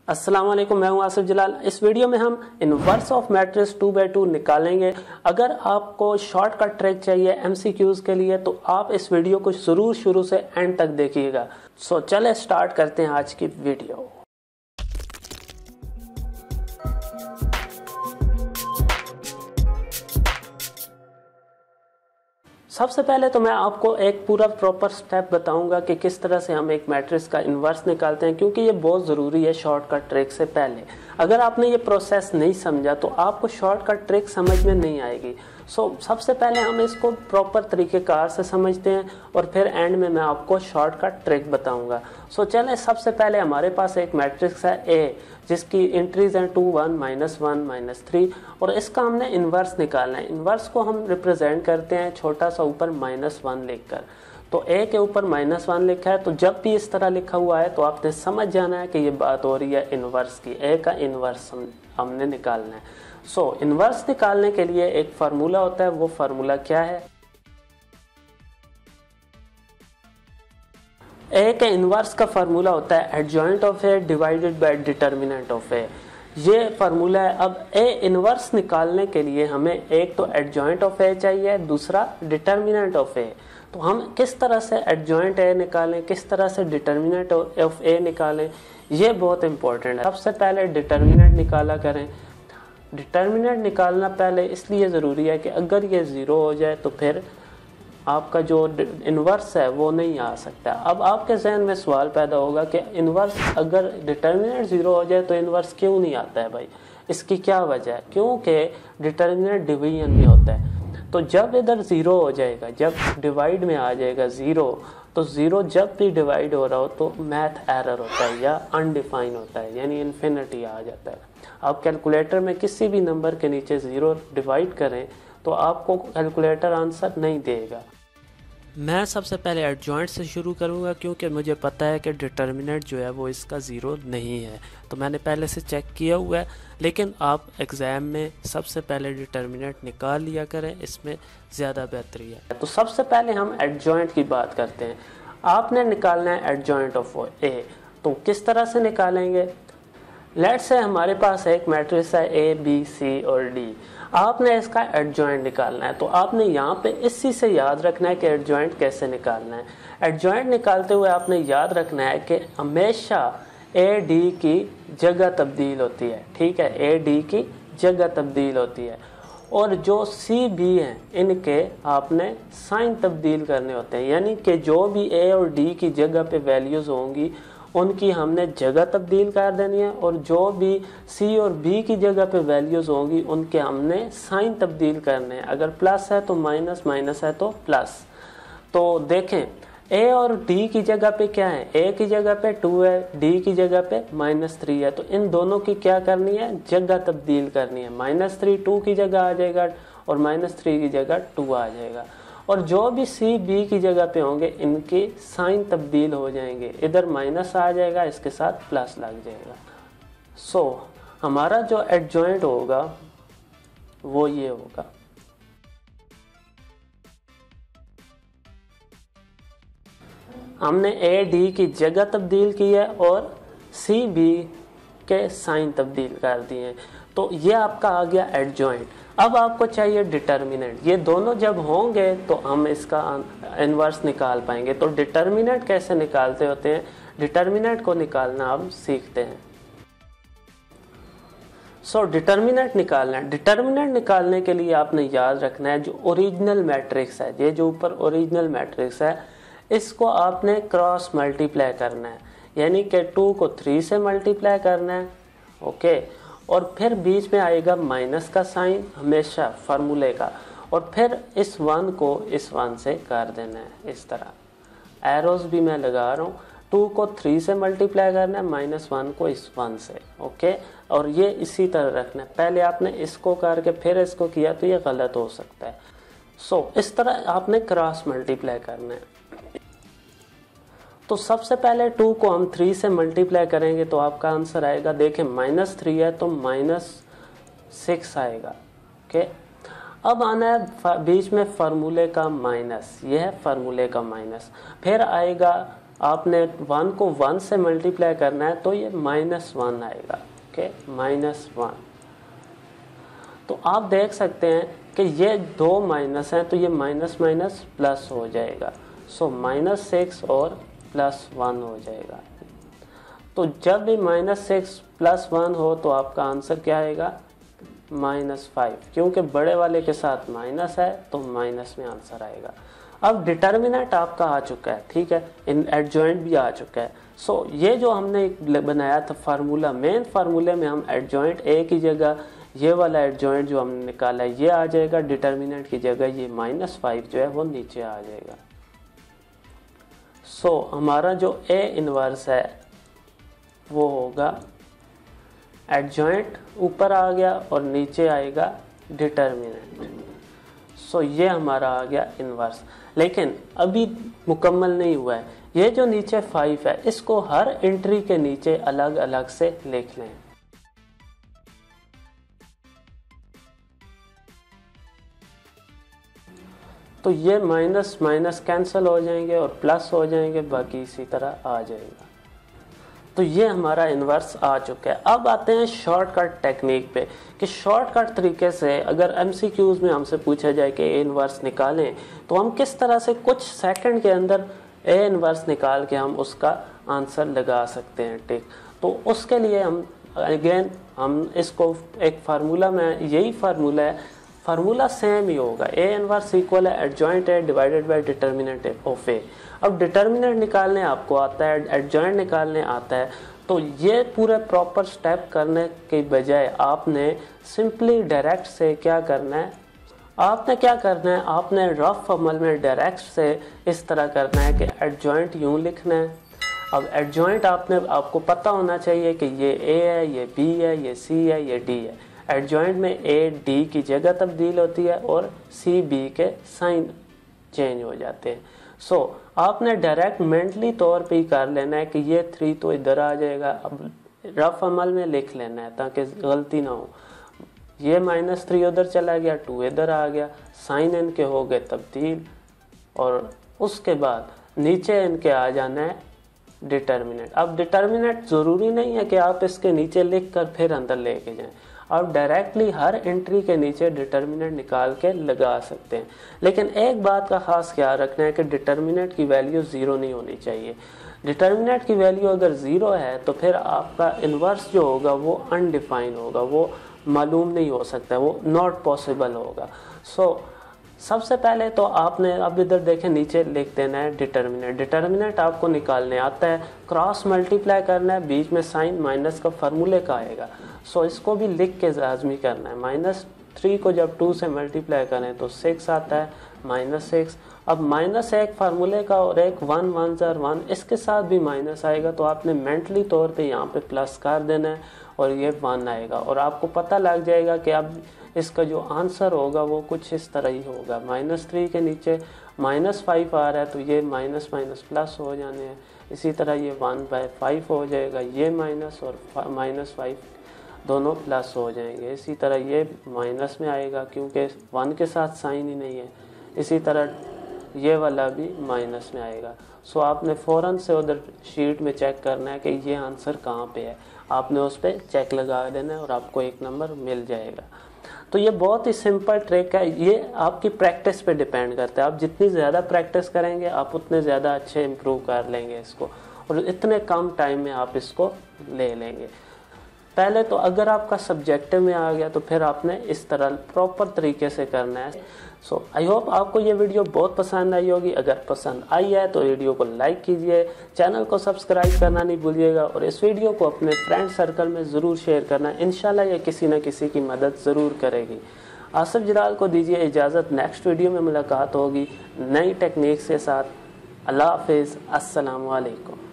अस्सलाम वालेकुम, मैं हूं आसिफ जलाल। इस वीडियो में हम इनवर्स ऑफ मैट्रिक्स 2/2 निकालेंगे। अगर आपको शॉर्टकट ट्रिक चाहिए एमसीक्यूज के लिए तो आप इस वीडियो को जरूर शुरू से एंड तक देखिएगा। सो चले स्टार्ट करते हैं आज की वीडियो। सबसे पहले तो मैं आपको एक पूरा प्रॉपर स्टेप बताऊंगा कि किस तरह से हम एक मैट्रिक्स का इन्वर्स निकालते हैं, क्योंकि ये बहुत ज़रूरी है शॉर्टकट ट्रिक से पहले। अगर आपने ये प्रोसेस नहीं समझा तो आपको शॉर्टकट ट्रिक समझ में नहीं आएगी। सबसे पहले हम इसको प्रॉपर तरीक़ेकार से समझते हैं और फिर एंड में मैं आपको शॉर्टकट ट्रिक बताऊंगा। चलें, सबसे पहले हमारे पास एक मैट्रिक्स है ए जिसकी एंट्रीज हैं 2 1 -1 -3 और इसका हमने इन्वर्स निकालना है। इन्वर्स को हम रिप्रेजेंट करते हैं छोटा सा ऊपर -1 लिखकर। तो ए के ऊपर -1 लिखा है, तो जब भी इस तरह लिखा हुआ है तो आपने समझ जाना है कि ये बात हो रही है इन्वर्स की। ए का इन्वर्स हमने निकालना है। इन्वर्स निकालने के लिए एक फार्मूला होता है। वो फार्मूला क्या है? ए के इन्वर्स का फार्मूला होता है adjoint of A divided by determinant of A. ये फार्मूला है। अब ए इन्वर्स निकालने के लिए हमें एक तो एडजॉइंट ऑफ ए चाहिए, दूसरा डिटर्मिनेंट ऑफ ए। तो हम किस तरह से एडजॉइंट ए निकालें, किस तरह से डिटर्मिनेंट ऑफ ए निकालें, ये बहुत इंपॉर्टेंट है। सबसे पहले डिटर्मिनेंट निकाला करें। डिटर्मिनेंट निकालना पहले इसलिए ज़रूरी है कि अगर ये ज़ीरो हो जाए तो फिर आपका जो इन्वर्स है वो नहीं आ सकता। अब आपके जहन में सवाल पैदा होगा कि इन्वर्स अगर डिटर्मिनेंट ज़ीरो हो जाए तो इन्वर्स क्यों नहीं आता है भाई, इसकी क्या वजह है? क्योंकि डिटर्मिनेंट डिवीजन में होता है। तो जब इधर ज़ीरो हो जाएगा, जब डिवाइड में आ जाएगा ज़ीरो, तो ज़ीरो जब भी डिवाइड हो रहा हो तो मैथ एरर होता है या अनडिफाइन होता है, यानी इन्फिनिटी आ जाता है। आप कैलकुलेटर में किसी भी नंबर के नीचे ज़ीरो डिवाइड करें तो आपको कैलकुलेटर आंसर नहीं देगा। मैं सबसे पहले एडजॉइंट से शुरू करूंगा क्योंकि मुझे पता है कि डिटर्मिनेंट जो है वो इसका ज़ीरो नहीं है, तो मैंने पहले से चेक किया हुआ है। लेकिन आप एग्ज़ाम में सबसे पहले डिटर्मिनेंट निकाल लिया करें, इसमें ज़्यादा बेहतरी है। तो सबसे पहले हम एडजॉइंट की बात करते हैं। आपने निकालना है एडजॉइंट ऑफ ए। तो किस तरह से निकालेंगे? लेट्स से हमारे पास एक मैट्रिक्स है ए बी सी और डी। आपने इसका एडजॉइंट निकालना है, तो आपने यहाँ पे इसी से याद रखना है कि एडजॉइंट कैसे निकालना है। एडजॉइंट निकालते हुए आपने याद रखना है कि हमेशा ए डी की जगह तब्दील होती है। ठीक है, ए डी की जगह तब्दील होती है और जो सी बी हैं इनके आपने साइन तब्दील करने होते हैं, यानी कि जो भी ए और डी की जगह पे वैल्यूज़ होंगी उनकी हमने जगह तब्दील कर देनी है और जो भी सी और बी की जगह पे वैल्यूज़ होंगी उनके हमने साइन तब्दील करने हैं। अगर प्लस है तो माइनस, माइनस है तो प्लस। तो देखें, ए और डी की जगह पे क्या है? ए की जगह पे 2 है, डी की जगह पे -3 है। तो इन दोनों की क्या करनी है? जगह तब्दील करनी है। -3 2 की जगह आ जाएगा और -3 की जगह 2 आ जाएगा। और जो भी सी बी की जगह पे होंगे इनके साइन तब्दील हो जाएंगे, इधर माइनस आ जाएगा, इसके साथ प्लस लग जाएगा। हमारा जो एडजॉइंट होगा वो ये होगा। हमने ए डी की जगह तब्दील की है और सी बी के साइन तब्दील कर दिए हैं। तो ये आपका आ गया एडजॉइंट। अब आपको चाहिए डिटर्मिनेंट। ये दोनों जब होंगे तो हम इसका इन्वर्स निकाल पाएंगे। तो डिटर्मिनेंट कैसे निकालते होते हैं, डिटर्मिनेंट को निकालना हम सीखते हैं। डिटर्मिनेंट निकालना है। डिटर्मिनेंट निकालने के लिए आपने याद रखना है जो ओरिजिनल मैट्रिक्स है, ये जो ऊपर ओरिजिनल मैट्रिक्स है, इसको आपने क्रॉस मल्टीप्लाई करना है, यानी कि 2 को 3 से मल्टीप्लाई करना है। ओके, और फिर बीच में आएगा माइनस का साइन हमेशा फार्मूले का, और फिर इस 1 को इस 1 से कर देना है। इस तरह एरोज भी मैं लगा रहा हूँ। 2 को 3 से मल्टीप्लाई करना है, -1 को इस 1 से। ओके, और ये इसी तरह रखना है। पहले आपने इसको करके फिर इसको किया तो ये गलत हो सकता है। इस तरह आपने क्रॉस मल्टीप्लाई करना है। तो सबसे पहले 2 को हम 3 से मल्टीप्लाई करेंगे तो आपका आंसर आएगा, देखें -3 है तो -6 आएगा। ओके, अब आना है बीच में फार्मूले का माइनस, यह है फार्मूले का माइनस। फिर आएगा आपने 1 को 1 से मल्टीप्लाई करना है तो ये -1 आएगा। ओके, -1। तो आप देख सकते हैं कि ये 2 माइनस हैं तो ये माइनस माइनस प्लस हो जाएगा। सो -6 और +1 हो जाएगा। तो जब भी -6 +1 हो तो आपका आंसर क्या आएगा? -5, क्योंकि बड़े वाले के साथ माइनस है तो माइनस में आंसर आएगा। अब डिटर्मिनेंट आपका आ चुका है, ठीक है, इन एडजॉइंट भी आ चुका है। सो ये जो हमने बनाया था फार्मूला, मेन फार्मूले में हम एडजॉइंट ए की जगह ये वाला एडजॉइंट जो हमने निकाला है ये आ जाएगा, डिटर्मिनेंट की जगह ये -5 जो है वो नीचे आ जाएगा। सो हमारा जो ए इनवर्स है वो होगा एडजॉइंट ऊपर आ गया और नीचे आएगा डिटर्मिनेंट। सो ये हमारा आ गया इनवर्स। लेकिन अभी मुकम्मल नहीं हुआ है। ये जो नीचे 5 है इसको हर एंट्री के नीचे अलग अलग से लिख लें। तो ये माइनस माइनस कैंसिल हो जाएंगे और प्लस हो जाएंगे, बाकी इसी तरह आ जाएगा। तो ये हमारा इन्वर्स आ चुका है। अब आते हैं शॉर्टकट टेक्निक पे कि शॉर्टकट तरीके से अगर एमसीक्यूज में हमसे पूछा जाए कि ए इन्वर्स निकालें तो हम किस तरह से कुछ सेकंड के अंदर ए इन्वर्स निकाल के हम उसका आंसर लगा सकते हैं, ठीक। तो उसके लिए हम अगेन हम इसको एक फार्मूला में, यही फार्मूला है, फार्मूला सेम ही होगा, ए इनवर्स इक्वल है adjoint A divided by determinant of A. अब डिटर्मिनेंट निकालने आपको आता है, एडजॉइंट निकालने आता है, तो ये पूरे प्रॉपर स्टेप करने के बजाय आपने सिंपली डायरेक्ट से क्या करना है, आपने रफ अमल में डायरेक्ट से इस तरह करना है कि एडजॉइंट यूं लिखना है। अब एडजॉइंट आपको पता होना चाहिए कि ये ए है, ये बी है, ये सी है, ये डी है। एडजॉइंट में ए डी की जगह तब्दील होती है और सी बी के साइन चेंज हो जाते हैं। सो आपने डायरेक्ट मेंटली तौर पे ही कर लेना है कि ये 3 तो इधर आ जाएगा। अब रफ अमल में लिख लेना है ताकि गलती ना हो। ये -3 उधर चला गया, 2 इधर आ गया, साइन इनके हो गए तब्दील और उसके बाद नीचे इनके आ जाना है डिटर्मिनेंट। अब डिटर्मिनेंट ज़रूरी नहीं है कि आप इसके नीचे लिख कर फिर अंदर लेके जाएं, आप डायरेक्टली हर एंट्री के नीचे डिटर्मिनेंट निकाल के लगा सकते हैं। लेकिन एक बात का खास ख्याल रखना है कि डिटर्मिनेंट की वैल्यू 0 नहीं होनी चाहिए। डिटर्मिनेंट की वैल्यू अगर 0 है तो फिर आपका इन्वर्स जो होगा वो अनडिफाइन होगा, वो मालूम नहीं हो सकता, वो नॉट पॉसिबल होगा। सो सबसे पहले तो आपने अब इधर देखें नीचे लिख देना है डिटर्मिनेंट। डिटर्मिनेंट आपको निकालने आता है, क्रॉस मल्टीप्लाई करना है, बीच में साइन माइनस का फार्मूले का आएगा। सो इसको भी लिख के लाजमी करना है। -3 को जब 2 से मल्टीप्लाई करें तो 6 आता है, -6। अब माइनस एक फार्मूले का और एक 1 1 1, इसके साथ भी माइनस आएगा तो आपने मेंटली तौर पे यहाँ पे प्लस कर देना है और ये 1 आएगा और आपको पता लग जाएगा कि अब इसका जो आंसर होगा वो कुछ इस तरह ही होगा। -3 के नीचे -5 आ रहा है तो ये माइनस माइनस प्लस हो जाने हैं। इसी तरह ये 1/5 हो जाएगा, ये माइनस और -5 दोनों प्लस हो जाएंगे। इसी तरह ये माइनस में आएगा क्योंकि 1 के साथ साइन ही नहीं है। इसी तरह ये वाला भी माइनस में आएगा। सो आपने फ़ौरन से उधर शीट में चेक करना है कि ये आंसर कहाँ पे है, आपने उस पर चेक लगा देना है और आपको 1 नंबर मिल जाएगा। तो ये बहुत ही सिंपल ट्रिक है, ये आपकी प्रैक्टिस पे डिपेंड करता है। आप जितनी ज़्यादा प्रैक्टिस करेंगे आप उतने ज़्यादा अच्छे इम्प्रूव कर लेंगे इसको और इतने कम टाइम में आप इसको ले लेंगे। पहले तो अगर आपका सब्जेक्टिव में आ गया तो फिर आपने इस तरह प्रॉपर तरीके से करना है। सो आई होप आपको ये वीडियो बहुत पसंद आई होगी। अगर पसंद आई है तो वीडियो को लाइक कीजिए, चैनल को सब्सक्राइब करना नहीं भूलिएगा और इस वीडियो को अपने फ्रेंड सर्कल में ज़रूर शेयर करना। इंशाल्लाह ये किसी न किसी की मदद ज़रूर करेगी। आसिफ जलाल को दीजिए इजाज़त, नेक्स्ट वीडियो में मुलाकात होगी नई टेक्निक के साथ। अल्लाह हाफिज़, अस्सलाम वालेकुम।